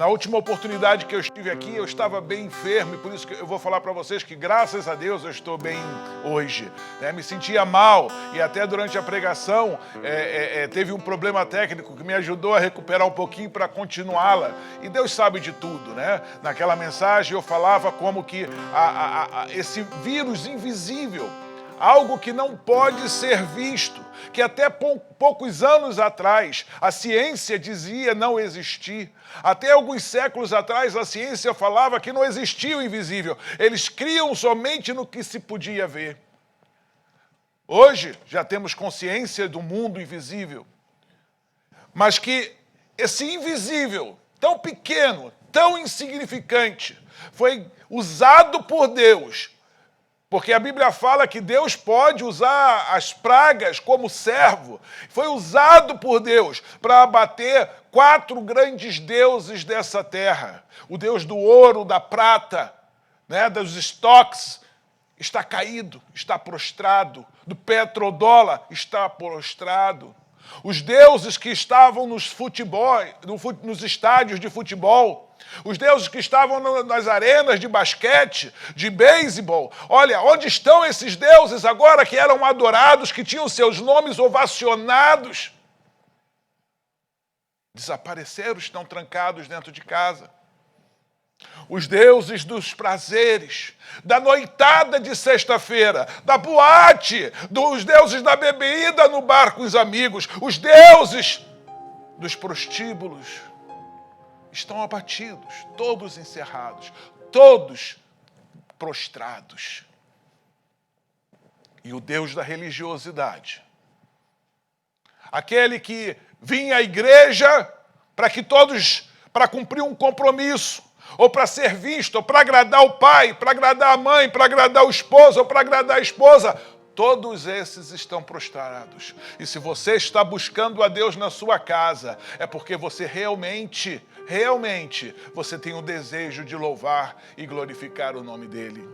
Na última oportunidade que eu estive aqui, eu estava bem enfermo, e por isso que eu vou falar para vocês que, graças a Deus, eu estou bem hoje. Me sentia mal, e até durante a pregação teve um problema técnico que me ajudou a recuperar um pouquinho para continuá-la. E Deus sabe de tudo, né? Naquela mensagem eu falava como que esse vírus invisível, algo que não pode ser visto, que até poucos anos atrás a ciência dizia não existir. Até alguns séculos atrás a ciência falava que não existia o invisível. Eles criam somente no que se podia ver. Hoje já temos consciência do mundo invisível. Mas que esse invisível, tão pequeno, tão insignificante, foi usado por Deus. Porque a Bíblia fala que Deus pode usar as pragas como servo. Foi usado por Deus para abater 4 grandes deuses dessa terra. O Deus do ouro, da prata, dos estoques, está caído, está prostrado. Do petrodólar, está prostrado. Os deuses que estavam nos estádios de futebol, os deuses que estavam nas arenas de basquete, de beisebol. Olha, onde estão esses deuses agora que eram adorados, que tinham seus nomes ovacionados? Desapareceram, estão trancados dentro de casa. Os deuses dos prazeres, da noitada de sexta-feira, da boate, dos deuses da bebida no bar com os amigos, os deuses dos prostíbulos, estão abatidos, todos encerrados, todos prostrados. E o Deus da religiosidade, aquele que vinha à igreja para cumprir um compromisso, ou para ser visto, ou para agradar o pai, para agradar a mãe, para agradar o esposo, ou para agradar a esposa, todos esses estão prostrados. E se você está buscando a Deus na sua casa, é porque você realmente você tem o desejo de louvar e glorificar o nome dele.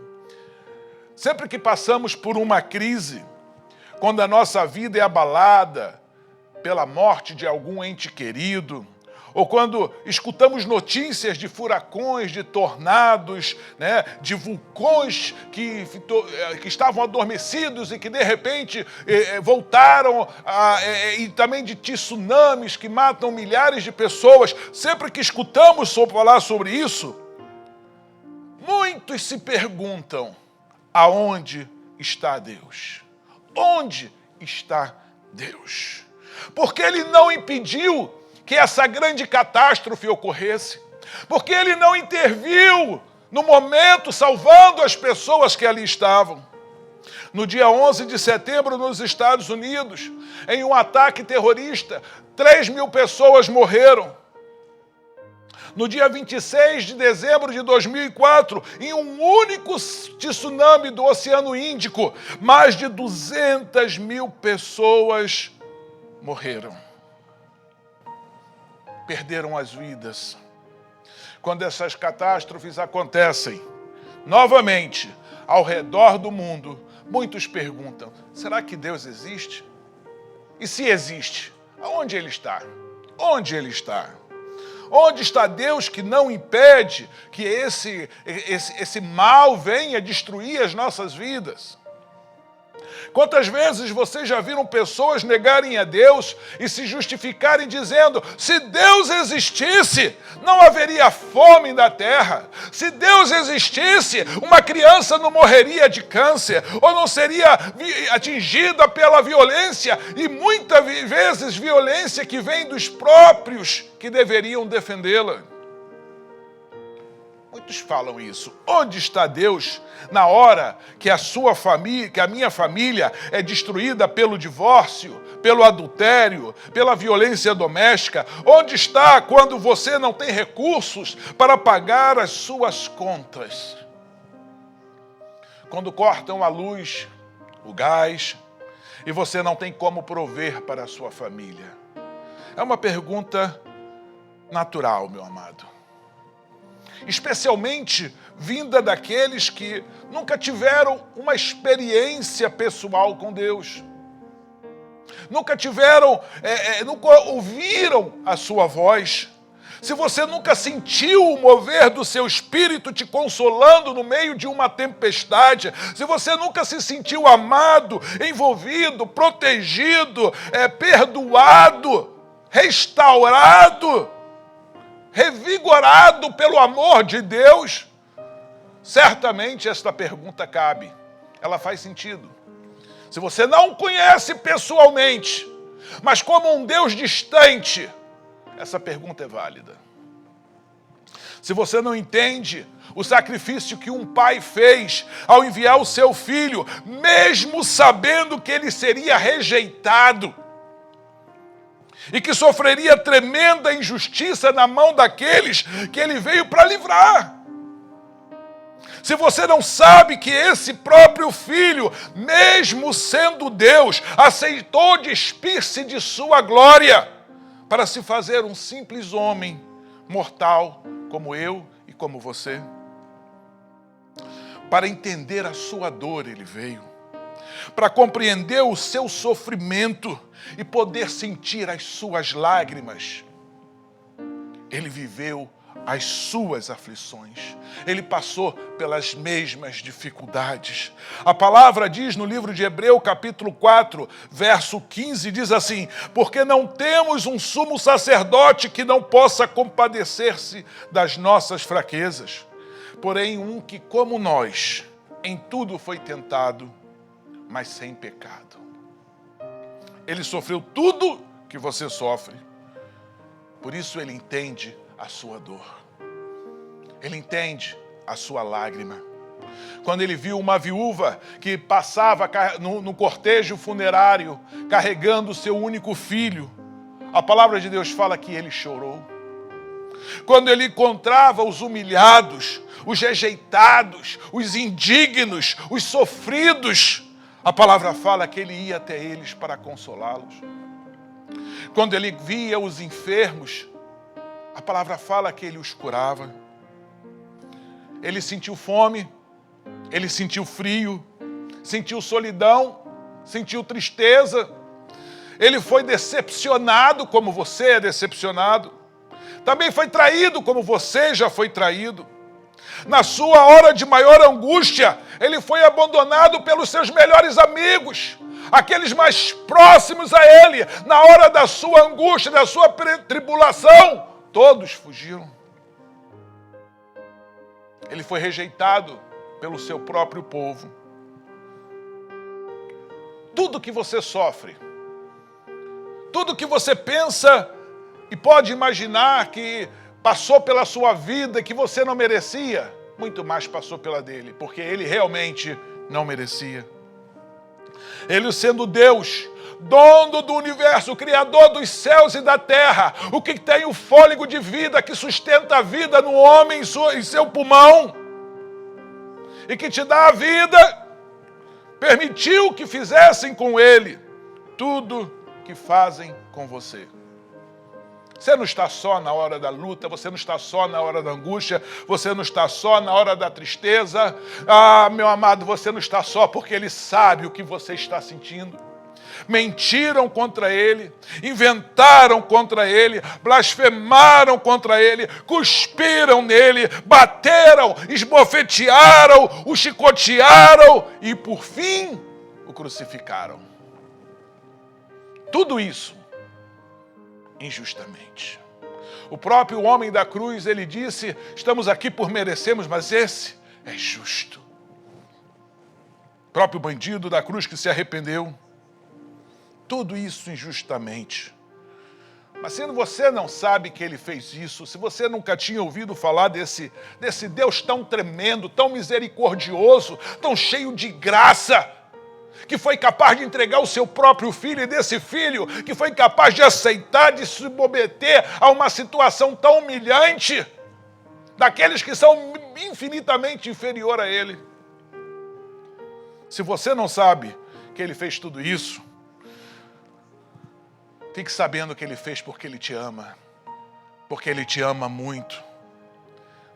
Sempre que passamos por uma crise, quando a nossa vida é abalada pela morte de algum ente querido, ou quando escutamos notícias de furacões, de tornados, de vulcões que estavam adormecidos e que de repente voltaram, e também de tsunamis que matam milhares de pessoas, sempre que escutamos falar sobre isso, muitos se perguntam: aonde está Deus? Onde está Deus? Porque Ele não impediu que essa grande catástrofe ocorresse, porque Ele não interviu no momento, salvando as pessoas que ali estavam. No dia 11 de setembro, nos Estados Unidos, em um ataque terrorista, 3.000 pessoas morreram. No dia 26 de dezembro de 2004, em um único tsunami do Oceano Índico, mais de 200.000 pessoas morreram. Perderam as vidas. Quando essas catástrofes acontecem, novamente, ao redor do mundo, muitos perguntam: será que Deus existe? E se existe, aonde Ele está? Onde Ele está? Onde está Deus que não impede que esse mal venha destruir as nossas vidas? Quantas vezes vocês já viram pessoas negarem a Deus e se justificarem dizendo: se Deus existisse, não haveria fome na terra. Se Deus existisse, uma criança não morreria de câncer, ou não seria atingida pela violência, e muitas vezes violência que vem dos próprios que deveriam defendê-la. Muitos falam isso. Onde está Deus na hora que a sua família, que a minha família é destruída pelo divórcio, pelo adultério, pela violência doméstica? Onde está quando você não tem recursos para pagar as suas contas? Quando cortam a luz, o gás, e você não tem como prover para a sua família? É uma pergunta natural, meu amado. Especialmente vinda daqueles que nunca tiveram uma experiência pessoal com Deus. Nunca ouviram a sua voz. se você nunca sentiu o mover do seu espírito te consolando no meio de uma tempestade, se você nunca se sentiu amado, envolvido, protegido, perdoado, restaurado, revigorado pelo amor de Deus, certamente esta pergunta cabe. Ela faz sentido. Se você não conhece pessoalmente, mas como um Deus distante, essa pergunta é válida. Se você não entende o sacrifício que um pai fez ao enviar o seu filho, mesmo sabendo que ele seria rejeitado e que sofreria tremenda injustiça na mão daqueles que ele veio para livrar. Se você não sabe que esse próprio filho, mesmo sendo Deus, aceitou despir-se de sua glória para se fazer um simples homem mortal como eu e como você. Para entender a sua dor ele veio, para compreender o seu sofrimento e poder sentir as suas lágrimas. Ele viveu as suas aflições. Ele passou pelas mesmas dificuldades. A palavra diz no livro de Hebreus, capítulo 4, verso 15, diz assim: porque não temos um sumo sacerdote que não possa compadecer-se das nossas fraquezas, porém um que, como nós, em tudo foi tentado, mas sem pecado. Ele sofreu tudo que você sofre. Por isso ele entende a sua dor. Ele entende a sua lágrima. Quando ele viu uma viúva que passava no cortejo funerário, carregando o seu único filho, a palavra de Deus fala que ele chorou. Quando ele encontrava os humilhados, os rejeitados, os indignos, os sofridos, a palavra fala que ele ia até eles para consolá-los. Quando ele via os enfermos, a palavra fala que ele os curava. Ele sentiu fome, ele sentiu frio, sentiu solidão, sentiu tristeza. Ele foi decepcionado como você é decepcionado. Também foi traído como você já foi traído. Na sua hora de maior angústia, ele foi abandonado pelos seus melhores amigos, aqueles mais próximos a ele. Na hora da sua angústia, da sua tribulação, todos fugiram. Ele foi rejeitado pelo seu próprio povo. Tudo que você sofre, tudo que você pensa e pode imaginar que passou pela sua vida, que você não merecia, muito mais passou pela dele, porque ele realmente não merecia. Ele, sendo Deus, dono do universo, criador dos céus e da terra, o que tem o fôlego de vida, que sustenta a vida no homem em seu pulmão, e que te dá a vida, permitiu que fizessem com ele tudo que fazem com você. Você não está só na hora da luta, você não está só na hora da angústia, você não está só na hora da tristeza. Ah, meu amado, você não está só porque ele sabe o que você está sentindo. Mentiram contra ele, inventaram contra ele, blasfemaram contra ele, cuspiram nele, bateram, esbofetearam, o chicotearam e, por fim, o crucificaram. Tudo isso injustamente. O próprio homem da cruz, ele disse: estamos aqui por merecermos, mas esse é justo. O próprio bandido da cruz que se arrependeu. Tudo isso injustamente. Mas se você não sabe que ele fez isso, se você nunca tinha ouvido falar desse Deus tão tremendo, tão misericordioso, tão cheio de graça, que foi capaz de entregar o seu próprio filho, e desse filho que foi capaz de aceitar, de se submeter a uma situação tão humilhante, daqueles que são infinitamente inferior a ele. Se você não sabe que ele fez tudo isso, fique sabendo que ele fez porque ele te ama, porque ele te ama muito.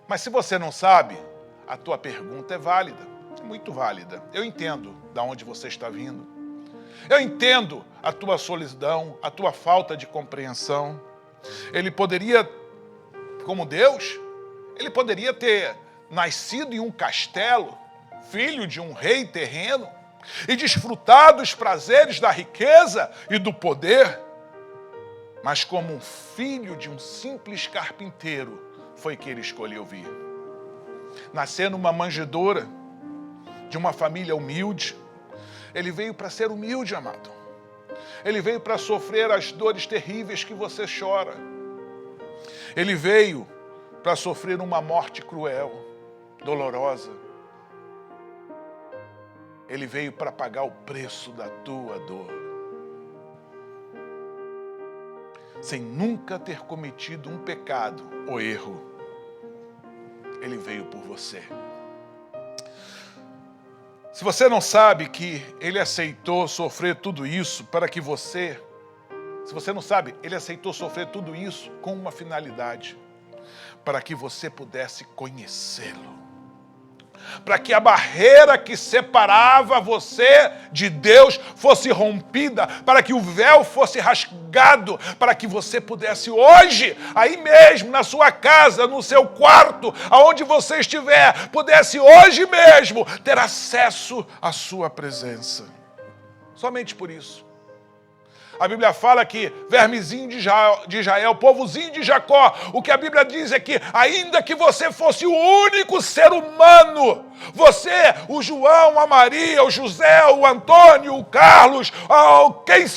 Mas se você não sabe, a tua pergunta é válida, é muito válida. Eu entendo de onde você está vindo. Eu entendo a tua solidão, a tua falta de compreensão. Ele poderia como Deus, ele poderia ter nascido em um castelo, filho de um rei terreno, e desfrutado os prazeres da riqueza e do poder. Mas como um filho de um simples carpinteiro, foi que ele escolheu vir. Nascer numa manjedoura, de uma família humilde. Ele veio para ser humilde, amado. Ele veio para sofrer as dores terríveis que você chora. Ele veio para sofrer uma morte cruel, dolorosa. Ele veio para pagar o preço da tua dor. Sem nunca ter cometido um pecado ou erro. Ele veio por você. Se você não sabe que ele aceitou sofrer tudo isso para que você... Se você não sabe, ele aceitou sofrer tudo isso com uma finalidade. Para que você pudesse conhecê-lo. Para que a barreira que separava você de Deus fosse rompida, para que o véu fosse rasgado, para que você pudesse hoje, aí mesmo, na sua casa, no seu quarto, aonde você estiver, pudesse hoje mesmo ter acesso à sua presença. Somente por isso. A Bíblia fala que vermezinho de Israel, povozinho de Jacó, o que a Bíblia diz é que ainda que você fosse o único ser humano, você, o João, a Maria, o José, o Antônio, o Carlos,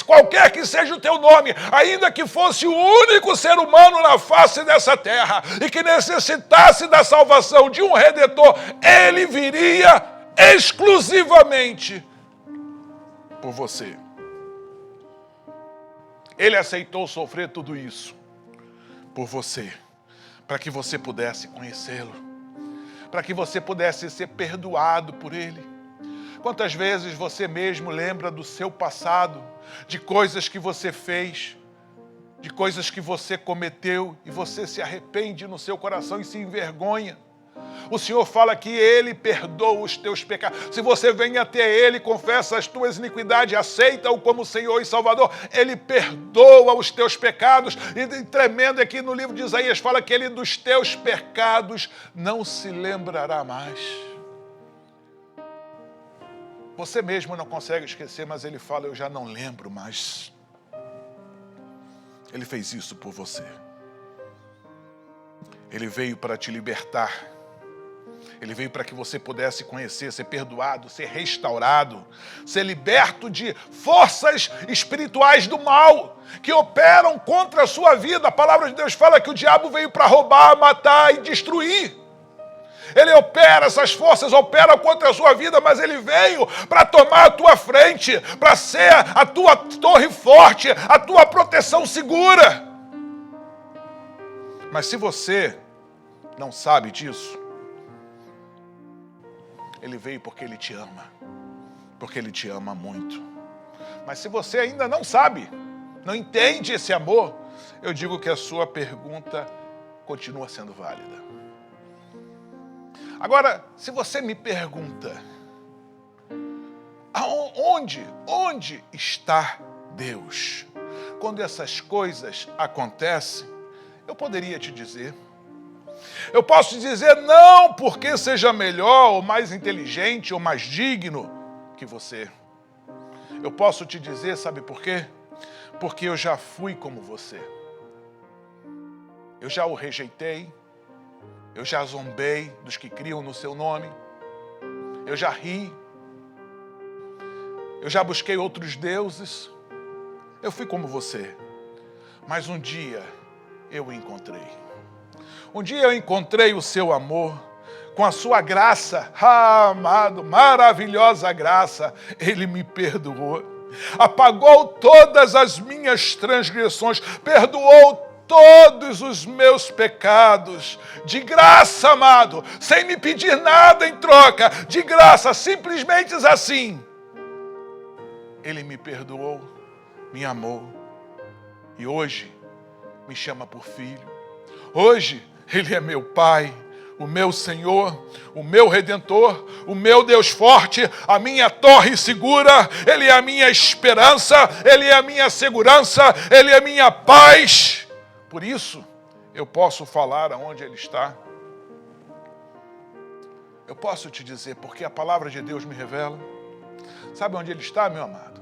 qualquer que seja o teu nome, ainda que fosse o único ser humano na face dessa terra e que necessitasse da salvação de um Redentor, ele viria exclusivamente por você. Ele aceitou sofrer tudo isso por você, para que você pudesse conhecê-lo, para que você pudesse ser perdoado por ele. Quantas vezes você mesmo lembra do seu passado, de coisas que você fez, de coisas que você cometeu e você se arrepende no seu coração e se envergonha? O Senhor fala que Ele perdoa os teus pecados. Se você vem até Ele, confessa as tuas iniquidades, aceita-o como Senhor e Salvador, Ele perdoa os teus pecados. E tremendo aqui no livro de Isaías, fala que Ele dos teus pecados não se lembrará mais. Você mesmo não consegue esquecer, mas Ele fala, eu já não lembro mais. Ele fez isso por você. Ele veio para te libertar. Ele veio para que você pudesse conhecer, ser perdoado, ser restaurado, ser liberto de forças espirituais do mal que operam contra a sua vida. A palavra de Deus fala que o diabo veio para roubar, matar e destruir. Ele opera, essas forças operam contra a sua vida, mas ele veio para tomar a tua frente, para ser a tua torre forte, a tua proteção segura. Mas se você não sabe disso, ele veio porque ele te ama, porque ele te ama muito. Mas se você ainda não sabe, não entende esse amor, eu digo que a sua pergunta continua sendo válida. Agora, se você me pergunta, onde está Deus? Quando essas coisas acontecem, eu poderia te dizer. Eu posso te dizer não porque seja melhor, ou mais inteligente, ou mais digno que você. Eu posso te dizer, sabe por quê? Porque eu já fui como você. Eu já o rejeitei. Eu já zombei dos que criam no seu nome. Eu já ri. Eu já busquei outros deuses. Eu fui como você. Mas um dia eu o encontrei. Um dia eu encontrei o seu amor, com a sua graça, amado, maravilhosa graça, ele me perdoou, apagou todas as minhas transgressões, perdoou todos os meus pecados, de graça, amado, sem me pedir nada em troca, de graça, simplesmente assim. Ele me perdoou, me amou, e hoje me chama por filho. Hoje, Ele é meu Pai, o meu Senhor, o meu Redentor, o meu Deus forte, a minha torre segura. Ele é a minha esperança, Ele é a minha segurança, Ele é a minha paz. Por isso, eu posso falar aonde Ele está. Eu posso te dizer, porque a palavra de Deus me revela. Sabe onde Ele está, meu amado?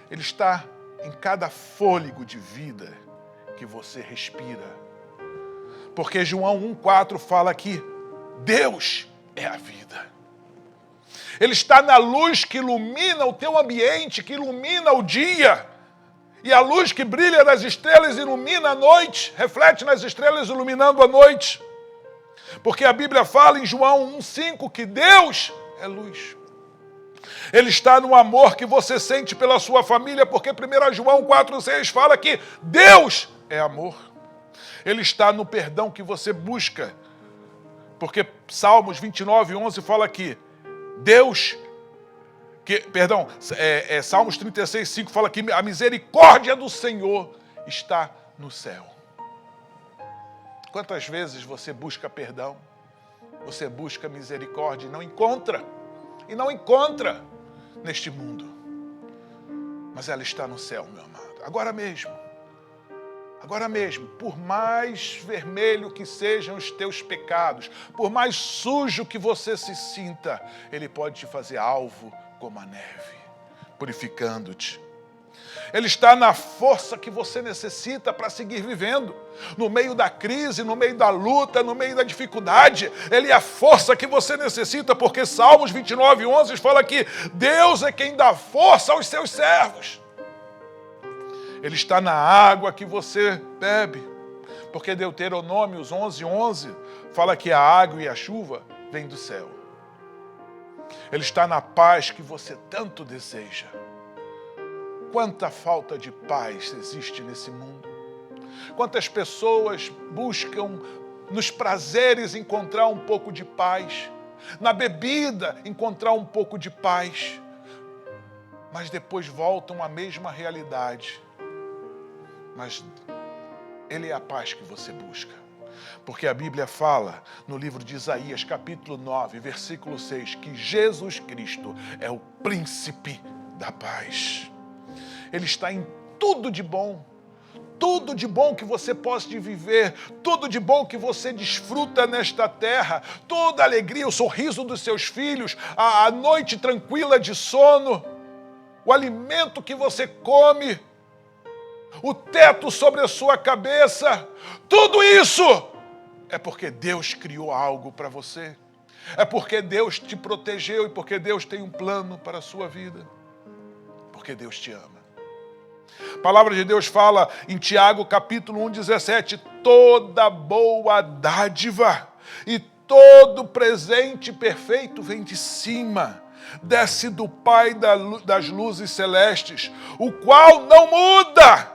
Ele está em cada fôlego de vida que você respira. Porque João 1,4 fala que Deus é a vida. Ele está na luz que ilumina o teu ambiente, que ilumina o dia. E a luz que brilha nas estrelas ilumina a noite, reflete nas estrelas iluminando a noite. Porque a Bíblia fala em João 1,5 que Deus é luz. Ele está no amor que você sente pela sua família, porque 1 João 4,6 fala que Deus é amor. Ele está no perdão que você busca, porque Salmos 29,11 fala que Salmos 36,5 fala que a misericórdia do Senhor está no céu. Quantas vezes você busca perdão, você busca misericórdia e não encontra neste mundo, mas ela está no céu, meu amado, agora mesmo, por mais vermelho que sejam os teus pecados, por mais sujo que você se sinta, Ele pode te fazer alvo como a neve, purificando-te. Ele está na força que você necessita para seguir vivendo. No meio da crise, no meio da luta, no meio da dificuldade, Ele é a força que você necessita, porque Salmos 29,11 fala que Deus é quem dá força aos seus servos. Ele está na água que você bebe, porque Deuteronômios 11,11 fala que a água e a chuva vêm do céu. Ele está na paz que você tanto deseja. Quanta falta de paz existe nesse mundo. Quantas pessoas buscam nos prazeres encontrar um pouco de paz, na bebida encontrar um pouco de paz, mas depois voltam à mesma realidade. Mas Ele é a paz que você busca. Porque a Bíblia fala no livro de Isaías, capítulo 9, versículo 6, que Jesus Cristo é o príncipe da paz. Ele está em tudo de bom que você possa viver, tudo de bom que você desfruta nesta terra, toda a alegria, o sorriso dos seus filhos, a noite tranquila de sono, o alimento que você come, o teto sobre a sua cabeça, tudo isso é porque Deus criou algo para você, é porque Deus te protegeu e porque Deus tem um plano para a sua vida, porque Deus te ama. A palavra de Deus fala em Tiago capítulo 1,17, toda boa dádiva e todo presente perfeito vem de cima, desce do Pai das luzes celestes, o qual não muda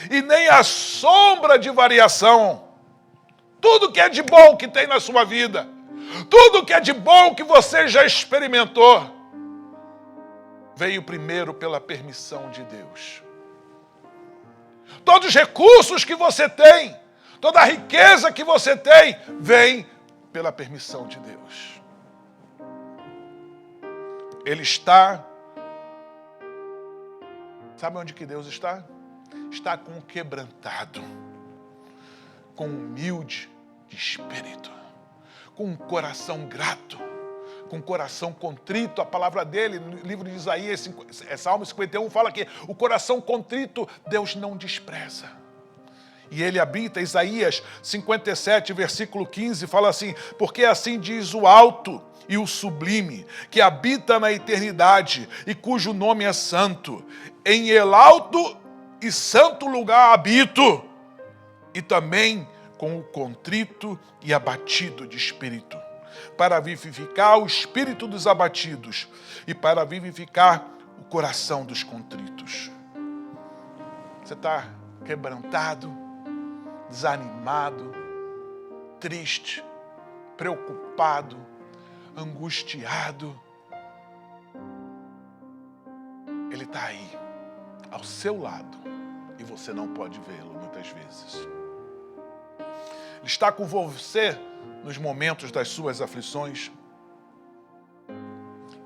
e nem a sombra de variação. Tudo que é de bom que tem na sua vida, tudo que é de bom que você já experimentou, veio primeiro pela permissão de Deus. Todos os recursos que você tem, toda a riqueza que você tem, vem pela permissão de Deus. Ele está... Sabe onde que Deus está? Está com o quebrantado, com o humilde de espírito, com um coração grato, com um coração contrito. A palavra dele, no livro de Isaías, Salmo 51, fala que o coração contrito Deus não despreza. E ele habita, Isaías 57, versículo 15, fala assim, porque assim diz o alto e o sublime, que habita na eternidade e cujo nome é santo. Em el alto e santo lugar habito, e também com o contrito e abatido de espírito, para vivificar o espírito dos abatidos e para vivificar o coração dos contritos. Você está quebrantado, desanimado, triste, preocupado, angustiado. Ele está aí, ao seu lado, e você não pode vê-lo muitas vezes. Ele está com você nos momentos das suas aflições,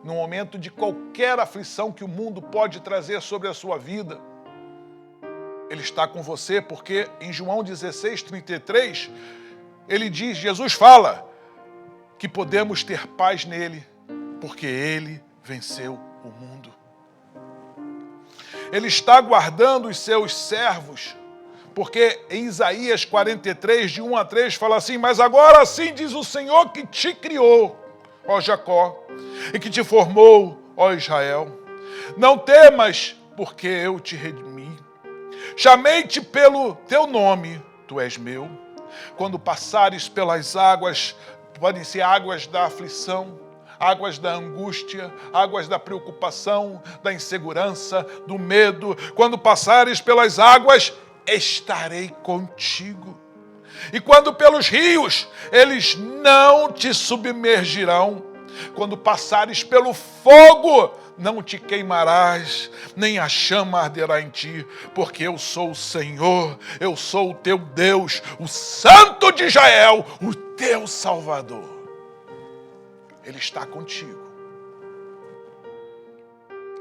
no momento de qualquer aflição que o mundo pode trazer sobre a sua vida. Ele está com você, porque em João 16:33, ele diz, Jesus fala, que podemos ter paz nele, porque ele venceu o mundo. Ele está guardando os seus servos, porque em Isaías 43, de 1 a 3, fala assim, mas agora sim diz o Senhor que te criou, ó Jacó, e que te formou, ó Israel. Não temas, porque eu te redimi. Chamei-te pelo teu nome, tu és meu. Quando passares pelas águas, podem ser águas da aflição, águas da angústia, águas da preocupação, da insegurança, do medo. Quando passares pelas águas, estarei contigo. E quando pelos rios, eles não te submergirão. Quando passares pelo fogo, não te queimarás, nem a chama arderá em ti, porque eu sou o Senhor, eu sou o teu Deus, o Santo de Israel, o teu Salvador. Ele está contigo.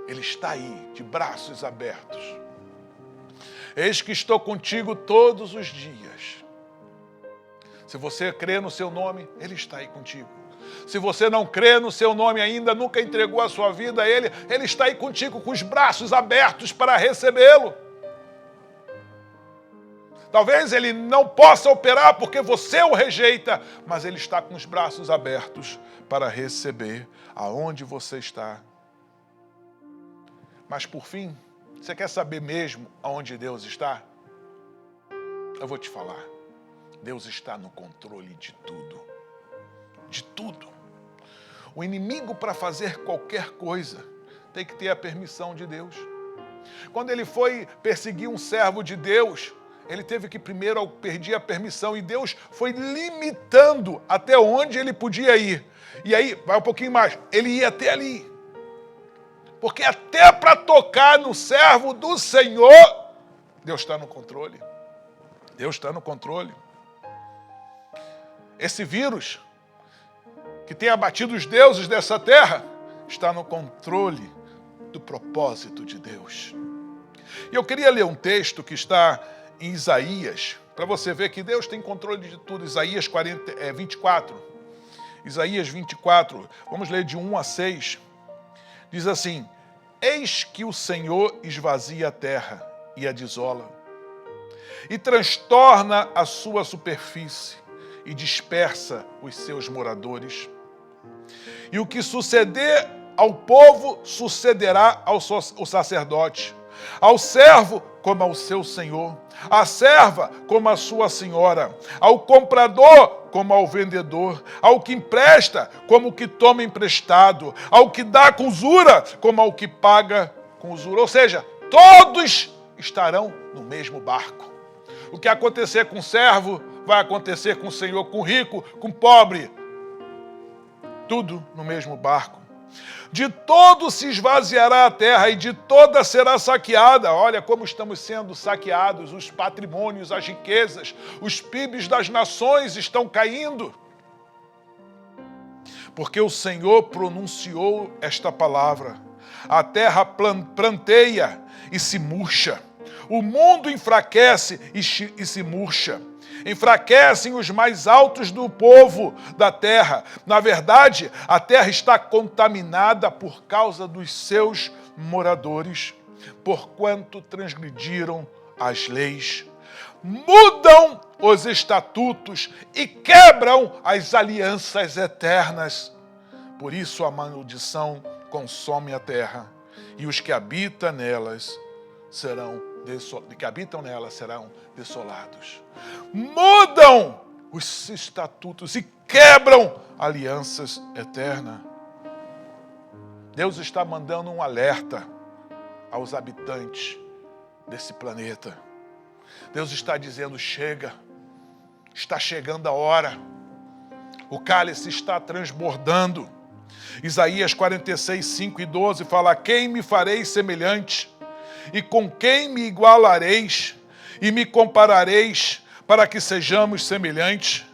Ele está aí, de braços abertos. Eis que estou contigo todos os dias. Se você crê no seu nome, Ele está aí contigo. Se você não crê no seu nome ainda, nunca entregou a sua vida a Ele, Ele está aí contigo com os braços abertos para recebê-lo. Talvez Ele não possa operar porque você o rejeita, mas Ele está com os braços abertos para receber aonde você está. Mas por fim, você quer saber mesmo aonde Deus está? Eu vou te falar. Deus está no controle de tudo. De tudo. O inimigo, para fazer qualquer coisa, tem que ter a permissão de Deus. Quando ele foi perseguir um servo de Deus, ele teve que primeiro pedir a permissão, e Deus foi limitando até onde ele podia ir. E aí, vai um pouquinho mais, ele ia até ali. Porque até para tocar no servo do Senhor, Deus está no controle. Deus está no controle. Esse vírus que tem abatido os deuses dessa terra está no controle do propósito de Deus. E eu queria ler um texto que está em Isaías, para você ver que Deus tem controle de tudo. Isaías 24. Isaías 24, vamos ler de 1 a 6. Diz assim: eis que o Senhor esvazia a terra e a desola, e transtorna a sua superfície, e dispersa os seus moradores. E o que suceder ao povo, sucederá ao sacerdote, ao servo como ao seu senhor, à serva como à sua senhora, ao comprador como ao vendedor, ao que empresta como o que toma emprestado, ao que dá com usura como ao que paga com usura. Ou seja, todos estarão no mesmo barco. O que acontecer com o servo vai acontecer com o Senhor, com o rico, com o pobre. Tudo no mesmo barco. De todo se esvaziará a terra e de toda será saqueada. Olha como estamos sendo saqueados, os patrimônios, as riquezas, os PIBs das nações estão caindo. Porque o Senhor pronunciou esta palavra. A terra pranteia e se murcha. O mundo enfraquece e se murcha. Enfraquecem os mais altos do povo da terra. Na verdade, a terra está contaminada por causa dos seus moradores, porquanto transgrediram as leis, mudam os estatutos e quebram as alianças eternas. Por isso a maldição consome a terra, e os que habitam nelas serão desolados. Mudam os estatutos e quebram alianças eternas. Deus está mandando um alerta aos habitantes desse planeta. Deus está dizendo: chega, está chegando a hora. O cálice está transbordando. Isaías 46, 5 e 12 fala: a quem me farei semelhante? E com quem me igualareis e me comparareis para que sejamos semelhantes?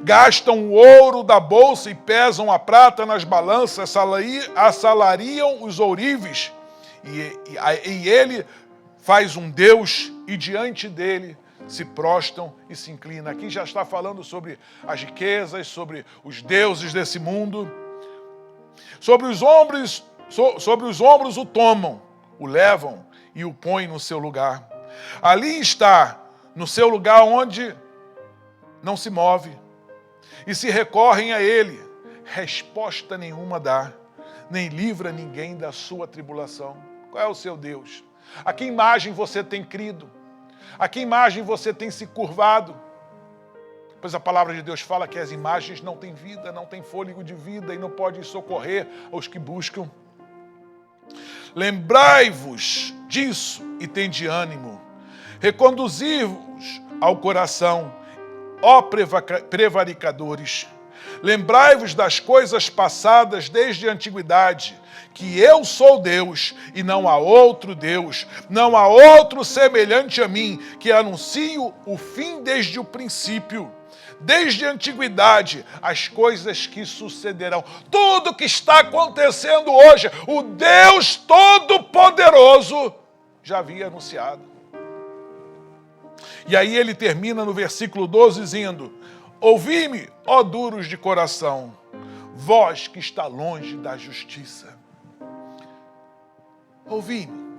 Gastam o ouro da bolsa e pesam a prata nas balanças, assalariam os ourives, e ele faz um Deus e diante dele se prostram e se inclinam. Aqui já está falando sobre as riquezas, sobre os deuses desse mundo. Sobre os ombros o tomam, o levam e o põem no seu lugar. Ali está, no seu lugar onde não se move. E se recorrem a ele, resposta nenhuma dá, nem livra ninguém da sua tribulação. Qual é o seu Deus? A que imagem você tem crido? A que imagem você tem se curvado? Pois a palavra de Deus fala que as imagens não têm vida, não têm fôlego de vida e não podem socorrer aos que buscam. Lembrai-vos disso e tende ânimo. Reconduzi-vos ao coração, ó prevaricadores. Lembrai-vos das coisas passadas desde a antiguidade, que eu sou Deus e não há outro Deus, não há outro semelhante a mim, que anuncio o fim desde o princípio. Desde a antiguidade, as coisas que sucederão. Tudo que está acontecendo hoje, o Deus Todo-Poderoso já havia anunciado. E aí ele termina no versículo 12 dizendo: ouvi-me, ó duros de coração, vós que está longe da justiça. Ouvi-me,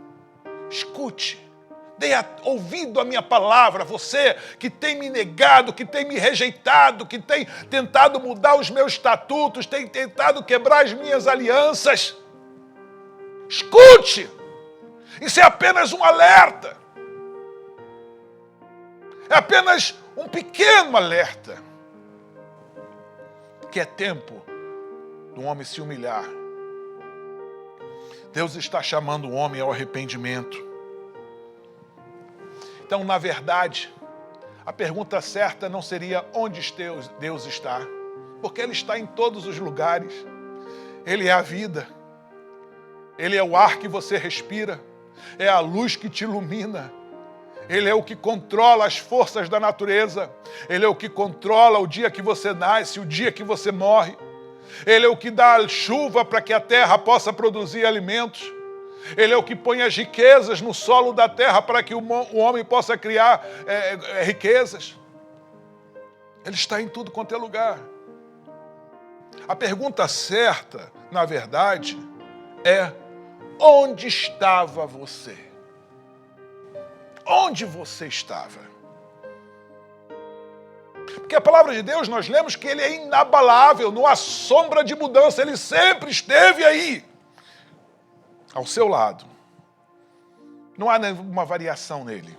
escute. Dê ouvido à minha palavra, você que tem me negado, que tem me rejeitado, que tem tentado mudar os meus estatutos, tem tentado quebrar as minhas alianças. Escute! Isso é apenas um alerta. É apenas um pequeno alerta. Que é tempo do homem se humilhar. Deus está chamando o homem ao arrependimento. Então, na verdade, a pergunta certa não seria onde Deus está, porque Ele está em todos os lugares. Ele é a vida, Ele é o ar que você respira, é a luz que te ilumina, Ele é o que controla as forças da natureza, Ele é o que controla o dia que você nasce, o dia que você morre, Ele é o que dá a chuva para que a terra possa produzir alimentos. Ele é o que põe as riquezas no solo da terra para que o homem possa criar riquezas. Ele está em tudo quanto é lugar. A pergunta certa, na verdade, é: onde estava você? Onde você estava? Porque a palavra de Deus, nós lemos que Ele é inabalável, não há sombra de mudança, Ele sempre esteve aí. Ao seu lado. Não há nenhuma variação nele.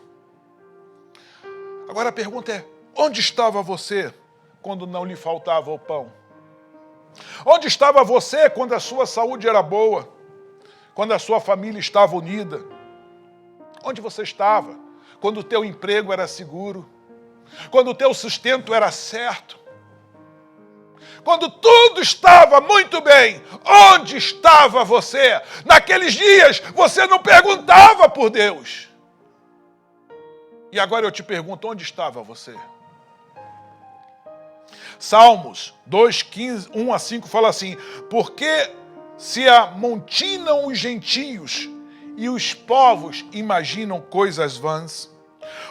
Agora a pergunta é: onde estava você quando não lhe faltava o pão? Onde estava você quando a sua saúde era boa? Quando a sua família estava unida? Onde você estava quando o teu emprego era seguro? Quando o teu sustento era certo? Quando tudo estava muito bem, onde estava você? Naqueles dias, você não perguntava por Deus. E agora eu te pergunto, onde estava você? Salmos 2:15, 1-5 fala assim: porque se amontinam os gentios e os povos imaginam coisas vãs,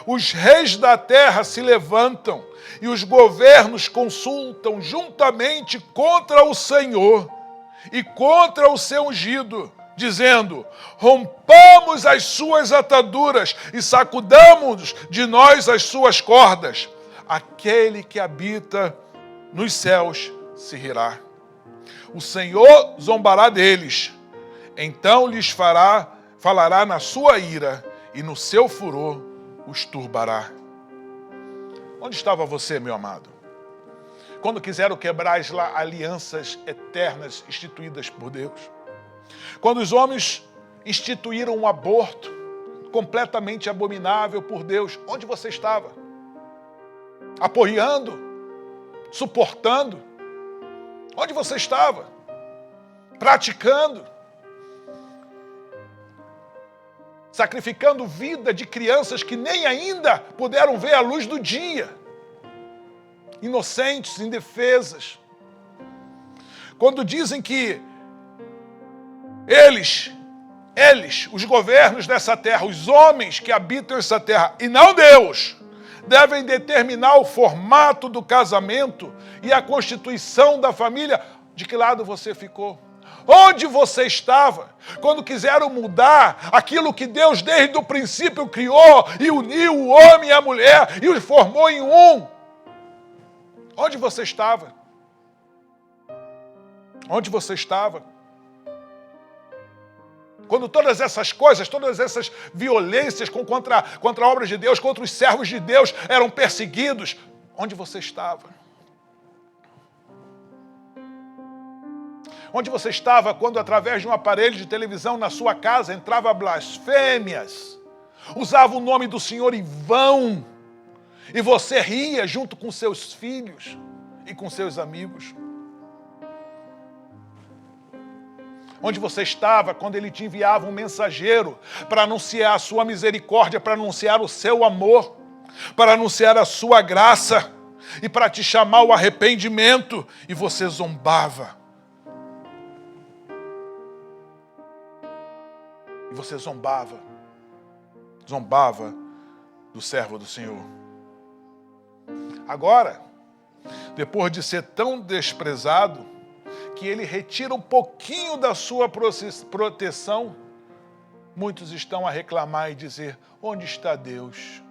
os reis da terra se levantam e os governos consultam juntamente contra o Senhor e contra o seu ungido, dizendo: rompamos as suas ataduras e sacudamos de nós as suas cordas. Aquele que habita nos céus se rirá. O Senhor zombará deles, então lhes falará na sua ira e no seu furor os turbará. Onde estava você, meu amado? Quando quiseram quebrar as alianças eternas instituídas por Deus? Quando os homens instituíram um aborto completamente abominável por Deus, onde você estava? Apoiando? Suportando? Onde você estava? Praticando? Sacrificando vida de crianças que nem ainda puderam ver a luz do dia. Inocentes, indefesas. Quando dizem que eles Eles, os governos dessa terra, os homens que habitam essa terra, e não Deus, devem determinar o formato do casamento e a constituição da família. De que lado você ficou? Onde você estava quando quiseram mudar aquilo que Deus desde o princípio criou e uniu o homem e a mulher e os formou em um? Onde você estava? Onde você estava? Quando todas essas coisas, todas essas violências contra a obra de Deus, contra os servos de Deus eram perseguidos, onde você estava? Onde você estava quando, através de um aparelho de televisão na sua casa, entrava blasfêmias, usava o nome do Senhor em vão, e você ria junto com seus filhos e com seus amigos? Onde você estava quando ele te enviava um mensageiro para anunciar a sua misericórdia, para anunciar o seu amor, para anunciar a sua graça e para te chamar ao arrependimento, e você zombava? E você zombava do servo do Senhor. Agora, depois de ser tão desprezado, que ele retira um pouquinho da sua proteção, muitos estão a reclamar e dizer: onde está Deus?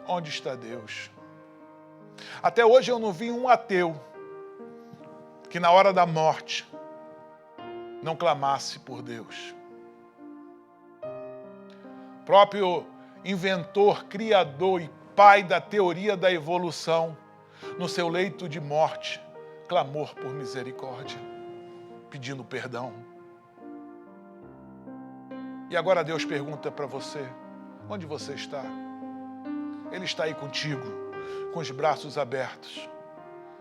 Onde está Deus? Até hoje eu não vi um ateu que na hora da morte não clamasse por Deus. O próprio inventor, criador e pai da teoria da evolução, no seu leito de morte, clamor por misericórdia, pedindo perdão. E agora Deus pergunta para você: onde você está? Ele está aí contigo, com os braços abertos,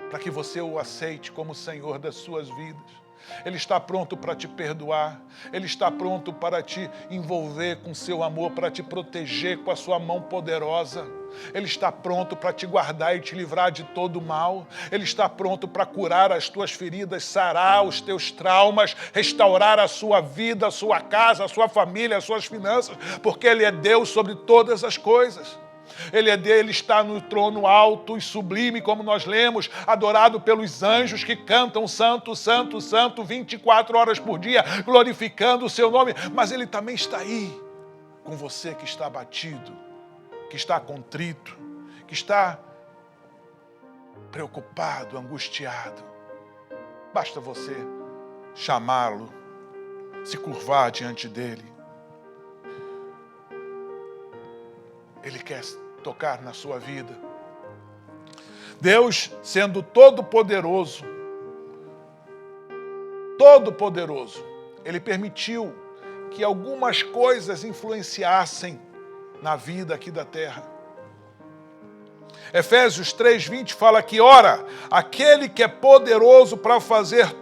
para que você o aceite como Senhor das suas vidas. Ele está pronto para te perdoar, Ele está pronto para te envolver com seu amor, para te proteger com a sua mão poderosa. Ele está pronto para te guardar e te livrar de todo mal. Ele está pronto para curar as tuas feridas, sarar os teus traumas, restaurar a sua vida, a sua casa, a sua família, as suas finanças, porque Ele é Deus sobre todas as coisas. Ele é dele, está no trono alto e sublime, como nós lemos, adorado pelos anjos que cantam santo, santo, santo, 24 horas por dia, glorificando o seu nome. Mas Ele também está aí, com você que está abatido, que está contrito, que está preocupado, angustiado. Basta você chamá-lo, se curvar diante dele. Ele quer tocar na sua vida. Deus, sendo todo-poderoso, Ele permitiu que algumas coisas influenciassem na vida aqui da terra. Efésios 3:20 fala que, ora, aquele que é poderoso para fazer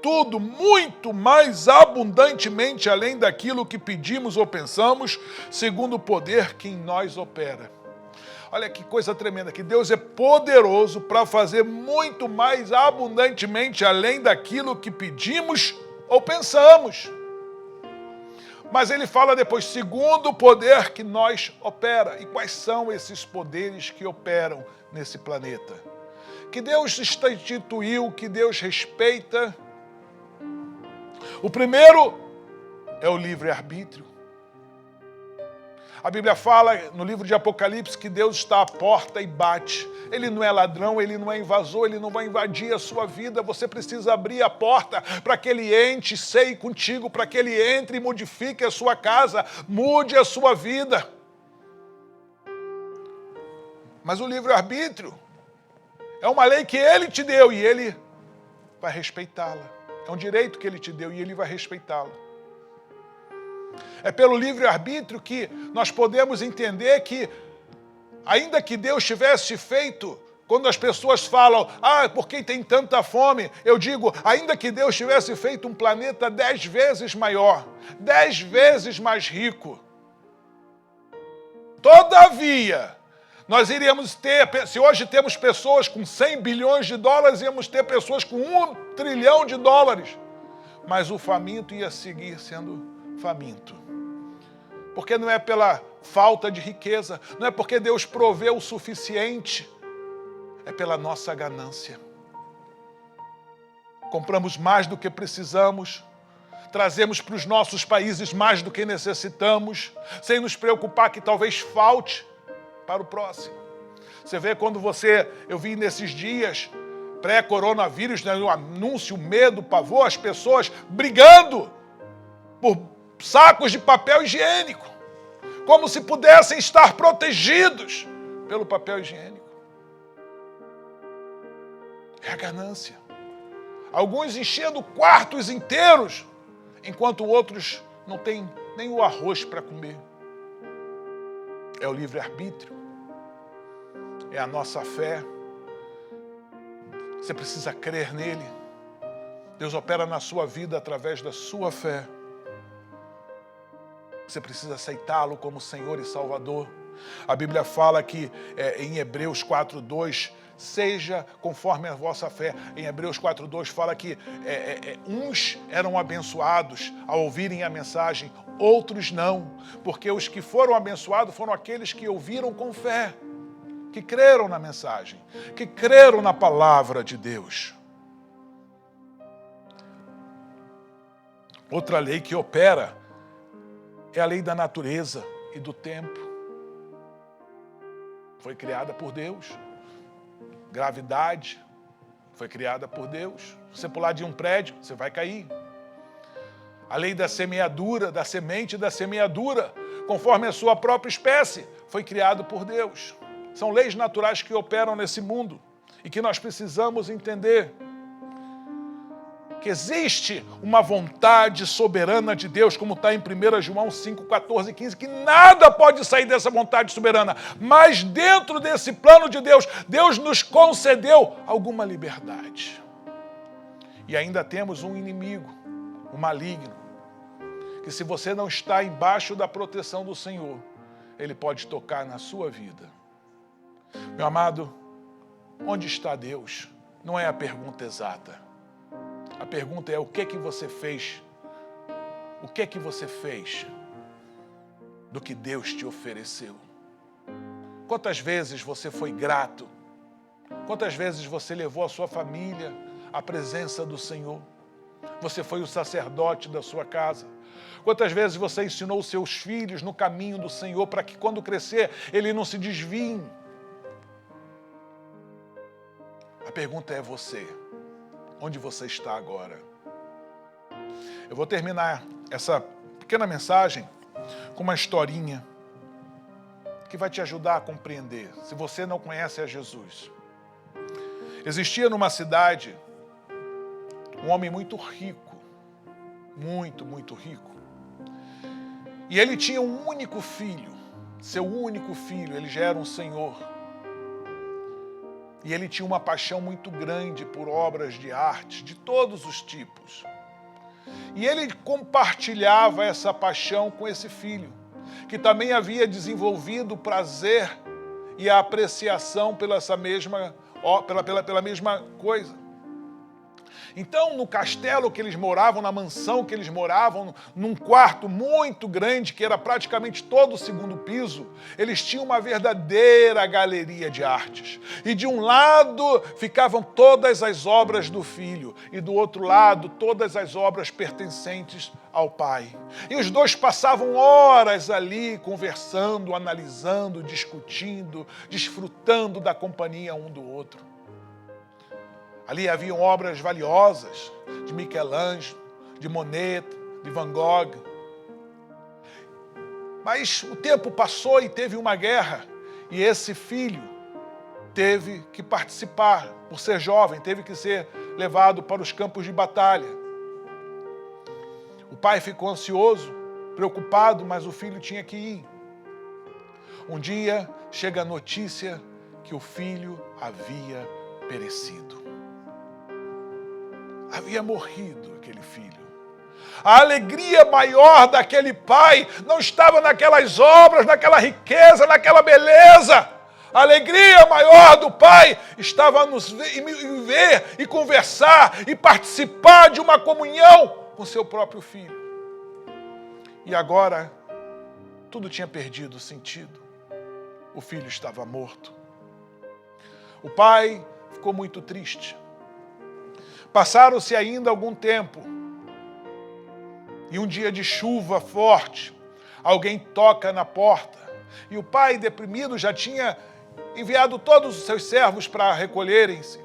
tudo muito mais abundantemente além daquilo que pedimos ou pensamos, segundo o poder que em nós opera. Olha que coisa tremenda, que Deus é poderoso para fazer muito mais abundantemente além daquilo que pedimos ou pensamos. Mas ele fala depois, segundo o poder que nós opera. E quais são esses poderes que operam nesse planeta? Que Deus instituiu, que Deus respeita. O primeiro é o livre-arbítrio. A Bíblia fala no livro de Apocalipse que Deus está à porta e bate. Ele não é ladrão, Ele não é invasor, Ele não vai invadir a sua vida. Você precisa abrir a porta para que Ele entre, ceie contigo, para que Ele entre e modifique a sua casa, mude a sua vida. Mas o livre-arbítrio é uma lei que Ele te deu e Ele vai respeitá-la. É um direito que Ele te deu e Ele vai respeitá-lo. É pelo livre-arbítrio que nós podemos entender que, ainda que Deus tivesse feito, quando as pessoas falam, por que tem tanta fome? Eu digo, ainda que Deus tivesse feito um planeta 10 vezes maior, 10 vezes mais rico, todavia, nós iríamos ter, se hoje temos pessoas com 100 bilhões de dólares, íamos ter pessoas com 1 trilhão de dólares. mas o faminto ia seguir sendo faminto. Porque não é pela falta de riqueza, não é porque Deus proveu o suficiente, é pela nossa ganância. Compramos mais do que precisamos, trazemos para os nossos países mais do que necessitamos, sem nos preocupar que talvez falte para o próximo. Você vê quando eu vi nesses dias, pré-coronavírus, né, o anúncio, o medo, o pavor, as pessoas brigando por sacos de papel higiênico, como se pudessem estar protegidos pelo papel higiênico. É a ganância. Alguns enchendo quartos inteiros, enquanto outros não têm nem o arroz para comer. É o livre-arbítrio. É a nossa fé. Você precisa crer nele. Deus opera na sua vida através da sua fé. Você precisa aceitá-lo como Senhor e Salvador. A Bíblia fala que em Hebreus 4:2, seja conforme a vossa fé. Em Hebreus 4:2 fala que uns eram abençoados ao ouvirem a mensagem, outros não. Porque os que foram abençoados foram aqueles que ouviram com fé, que creram na mensagem, que creram na palavra de Deus. Outra lei que opera é a lei da natureza e do tempo. Foi criada por Deus. Gravidade foi criada por Deus. Se você pular de um prédio, você vai cair. A lei da semeadura, da semente e da semeadura, conforme a sua própria espécie, foi criado por Deus. São leis naturais que operam nesse mundo e que nós precisamos entender. Que existe uma vontade soberana de Deus, como está em 1 João 5:14 e 15, que nada pode sair dessa vontade soberana, mas dentro desse plano de Deus, Deus nos concedeu alguma liberdade. E ainda temos um inimigo, o maligno, que se você não está embaixo da proteção do Senhor, ele pode tocar na sua vida. Meu amado, onde está Deus? Não é a pergunta exata. A pergunta é: o que que você fez? O que que você fez do que Deus te ofereceu? Quantas vezes você foi grato? Quantas vezes você levou a sua família à presença do Senhor? Você foi o sacerdote da sua casa? Quantas vezes você ensinou os seus filhos no caminho do Senhor para que quando crescer, ele não se desviem? A pergunta é você. Onde você está agora? Eu vou terminar essa pequena mensagem com uma historinha que vai te ajudar a compreender, se você não conhece a Jesus. Existia numa cidade um homem muito rico, muito rico. E ele tinha um único filho, seu único filho, ele já era um senhor. E ele tinha uma paixão muito grande por obras de arte, de todos os tipos. E ele compartilhava essa paixão com esse filho, que também havia desenvolvido o prazer e a apreciação pela mesma coisa. Então, no castelo que eles moravam, na mansão que eles moravam, num quarto muito grande, que era praticamente todo o segundo piso, eles tinham uma verdadeira galeria de artes. E de um lado ficavam todas as obras do filho, e do outro lado todas as obras pertencentes ao pai. E os dois passavam horas ali conversando, analisando, discutindo, desfrutando da companhia um do outro. Ali haviam obras valiosas de Michelangelo, de Monet, de Van Gogh. Mas o tempo passou e teve uma guerra. E esse filho teve que participar, por ser jovem, teve que ser levado para os campos de batalha. O pai ficou ansioso, preocupado, mas o filho tinha que ir. Um dia chega a notícia que o filho havia perecido. Havia morrido aquele filho. A alegria maior daquele pai não estava naquelas obras, naquela riqueza, naquela beleza. A alegria maior do pai estava em ver e conversar e participar de uma comunhão com seu próprio filho. E agora, tudo tinha perdido sentido. O filho estava morto. O pai ficou muito triste. Passaram-se ainda algum tempo. E um dia de chuva forte, alguém toca na porta. E o pai, deprimido, já tinha enviado todos os seus servos para recolherem-se.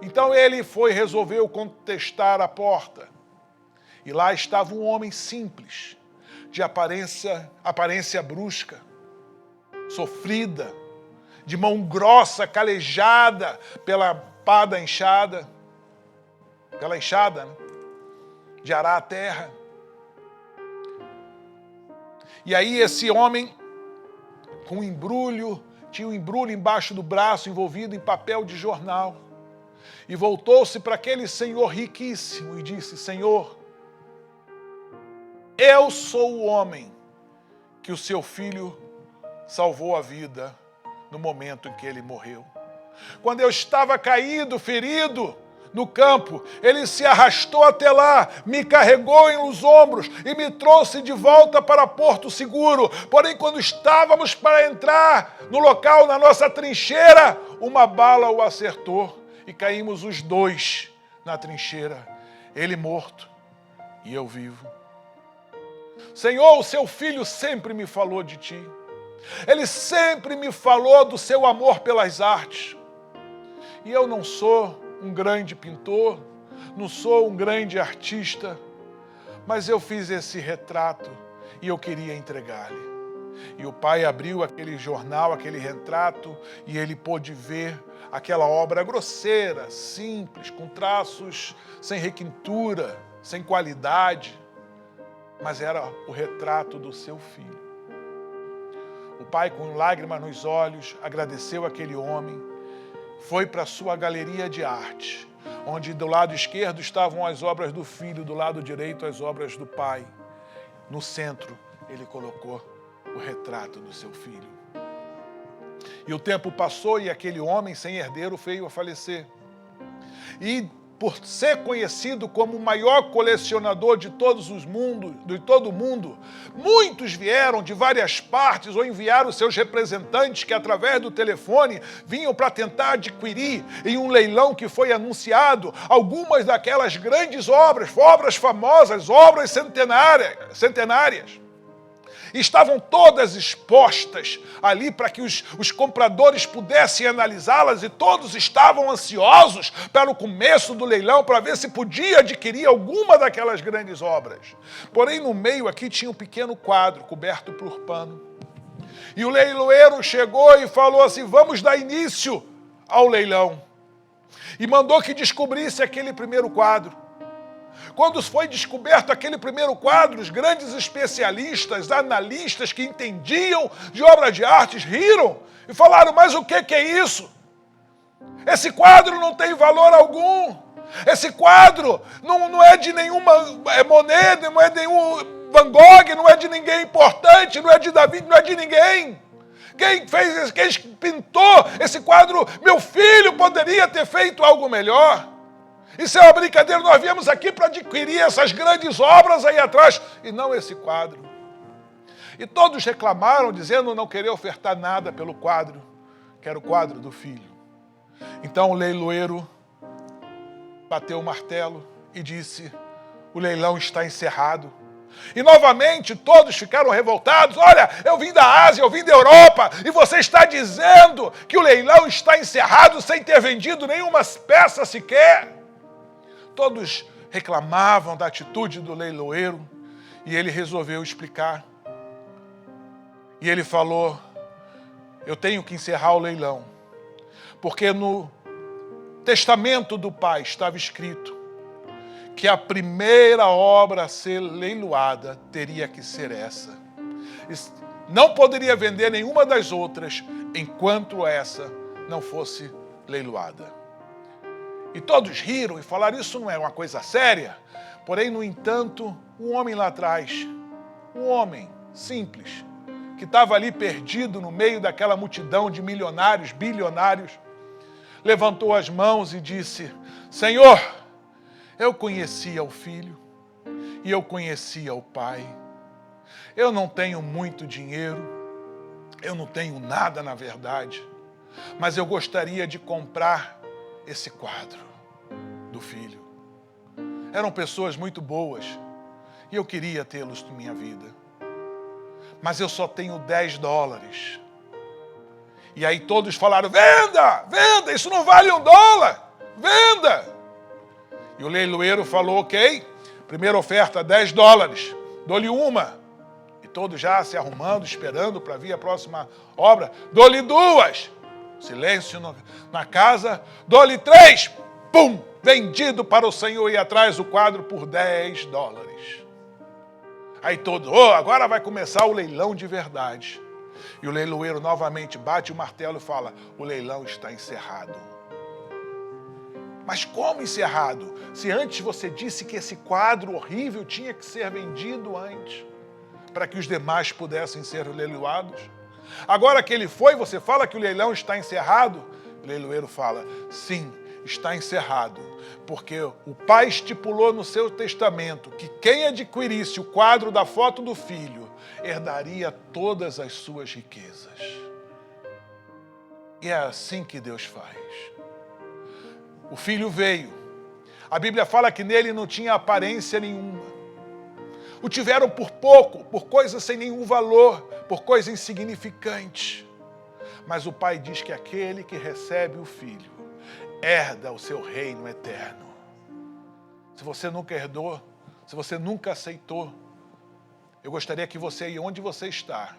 Então ele resolveu contestar a porta. E lá estava um homem simples, de aparência brusca, sofrida, de mão grossa, calejada pela pá da enxada, pela enxada, né? De arar a terra. E aí esse homem, com um embrulho, tinha um embrulho embaixo do braço, envolvido em papel de jornal, e voltou-se para aquele senhor riquíssimo e disse: Senhor, eu sou o homem que o seu filho salvou a vida no momento em que ele morreu. Quando eu estava caído, ferido, no campo, ele se arrastou até lá, me carregou nos ombros e me trouxe de volta para Porto Seguro. Porém, quando estávamos para entrar no local, na nossa trincheira, uma bala o acertou e caímos os dois na trincheira. Ele morto e eu vivo. Senhor, o seu filho sempre me falou de ti. Ele sempre me falou do seu amor pelas artes. E eu não sou um grande pintor, não sou um grande artista, mas eu fiz esse retrato e eu queria entregar-lhe. E o pai abriu aquele jornal, aquele retrato, e ele pôde ver aquela obra grosseira, simples, com traços sem requintura, sem qualidade, mas era o retrato do seu filho. O pai, com lágrimas nos olhos, agradeceu aquele homem, foi para a sua galeria de arte, onde do lado esquerdo estavam as obras do filho, do lado direito as obras do pai. No centro, ele colocou o retrato do seu filho. E o tempo passou e aquele homem sem herdeiro veio a falecer. E por ser conhecido como o maior colecionador de todo o mundo, muitos vieram de várias partes ou enviaram seus representantes que, através do telefone, vinham para tentar adquirir, em um leilão que foi anunciado, algumas daquelas grandes obras famosas, obras centenárias. Estavam todas expostas ali para que os compradores pudessem analisá-las, e todos estavam ansiosos para o começo do leilão, para ver se podia adquirir alguma daquelas grandes obras. Porém, no meio aqui tinha um pequeno quadro coberto por pano. E o leiloeiro chegou e falou assim: vamos dar início ao leilão. E mandou que descobrisse aquele primeiro quadro. Quando foi descoberto aquele primeiro quadro, os grandes especialistas, analistas que entendiam de obra de artes, riram e falaram: mas o que é isso? Esse quadro não tem valor algum. Esse quadro não é de nenhuma Monet, não é de nenhum Van Gogh, não é de ninguém importante, não é de Davi, não é de ninguém. Quem pintou esse quadro? Meu filho poderia ter feito algo melhor. Isso é uma brincadeira, nós viemos aqui para adquirir essas grandes obras aí atrás, e não esse quadro. E todos reclamaram, dizendo não querer ofertar nada pelo quadro, que era o quadro do filho. Então o leiloeiro bateu o martelo e disse: o leilão está encerrado. E novamente todos ficaram revoltados. Olha, eu vim da Ásia, eu vim da Europa, e você está dizendo que o leilão está encerrado sem ter vendido nenhuma peça sequer. Todos reclamavam da atitude do leiloeiro e ele resolveu explicar. E ele falou: eu tenho que encerrar o leilão, porque no testamento do pai estava escrito que a primeira obra a ser leiloada teria que ser essa. Não poderia vender nenhuma das outras enquanto essa não fosse leiloada. E todos riram e falaram: isso não é uma coisa séria. Porém, no entanto, um homem lá atrás, um homem simples, que estava ali perdido no meio daquela multidão de milionários, bilionários, levantou as mãos e disse: Senhor, eu conhecia o filho, e eu conhecia o Pai. Eu não tenho muito dinheiro, eu não tenho nada na verdade, mas eu gostaria de comprar esse quadro do filho. Eram pessoas muito boas e eu queria tê-los na minha vida. Mas eu só tenho $10. E aí todos falaram, venda, venda, isso não vale $1, venda. E o leiloeiro falou, ok, primeira oferta, $10, dou-lhe uma. E todos já se arrumando, esperando para vir a próxima obra, dou-lhe 2. Silêncio na casa, dou-lhe 3, pum, vendido para o Senhor, e atrás o quadro por $10. Aí todos, agora vai começar o leilão de verdade. E o leiloeiro novamente bate o martelo e fala, o leilão está encerrado. Mas como encerrado? Se antes você disse que esse quadro horrível tinha que ser vendido antes, para que os demais pudessem ser leiloados. Agora que ele foi, você fala que o leilão está encerrado? O leiloeiro fala, sim, está encerrado, porque o pai estipulou no seu testamento que quem adquirisse o quadro da foto do filho herdaria todas as suas riquezas. E é assim que Deus faz. O filho veio. A Bíblia fala que nele não tinha aparência nenhuma. O tiveram por pouco, por coisas sem nenhum valor, por coisa insignificante. Mas o pai diz que aquele que recebe o filho herda o seu reino eterno. Se você nunca herdou, se você nunca aceitou, eu gostaria que você, aí onde você está,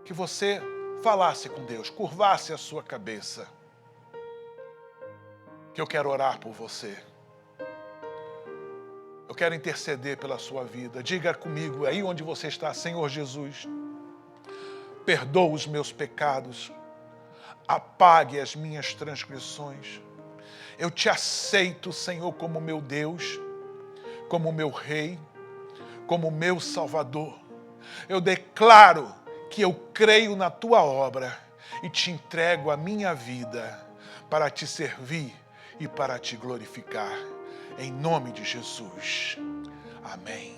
que você falasse com Deus, curvasse a sua cabeça, que eu quero orar por você. Eu quero interceder pela sua vida. Diga comigo, aí onde você está, Senhor Jesus, perdoa os meus pecados, apague as minhas transgressões. Eu te aceito, Senhor, como meu Deus, como meu Rei, como meu Salvador. Eu declaro que eu creio na tua obra e te entrego a minha vida para te servir e para te glorificar. Em nome de Jesus. Amém.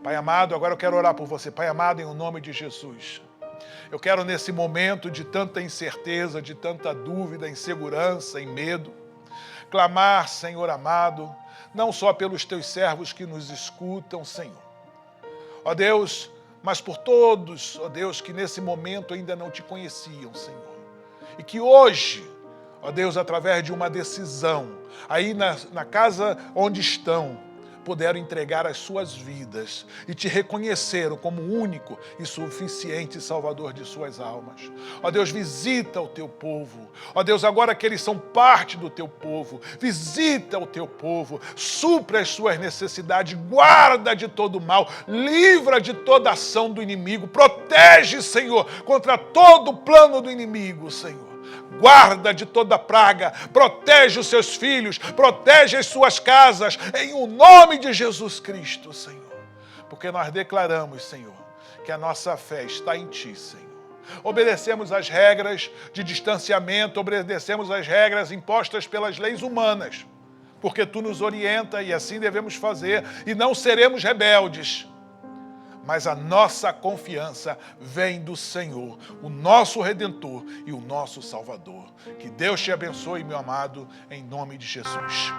Pai amado, agora eu quero orar por você. Pai amado, em nome de Jesus. Eu quero nesse momento de tanta incerteza, de tanta dúvida, insegurança e medo, clamar, Senhor amado, não só pelos teus servos que nos escutam, Senhor. Ó Deus, mas por todos, ó Deus, que nesse momento ainda não te conheciam, Senhor. E que hoje, ó Deus, através de uma decisão, aí na casa onde estão, puderam entregar as suas vidas e te reconheceram como único e suficiente Salvador de suas almas. Ó Deus, visita o teu povo. Ó Deus, agora que eles são parte do teu povo, visita o teu povo, supra as suas necessidades, guarda de todo mal, livra de toda ação do inimigo, protege, Senhor, contra todo o plano do inimigo, Senhor. Guarda de toda praga, protege os seus filhos, protege as suas casas, em o nome de Jesus Cristo, Senhor. Porque nós declaramos, Senhor, que a nossa fé está em Ti, Senhor. Obedecemos as regras de distanciamento, obedecemos as regras impostas pelas leis humanas, porque Tu nos orienta e assim devemos fazer, e não seremos rebeldes. Mas a nossa confiança vem do Senhor, o nosso Redentor e o nosso Salvador. Que Deus te abençoe, meu amado, em nome de Jesus.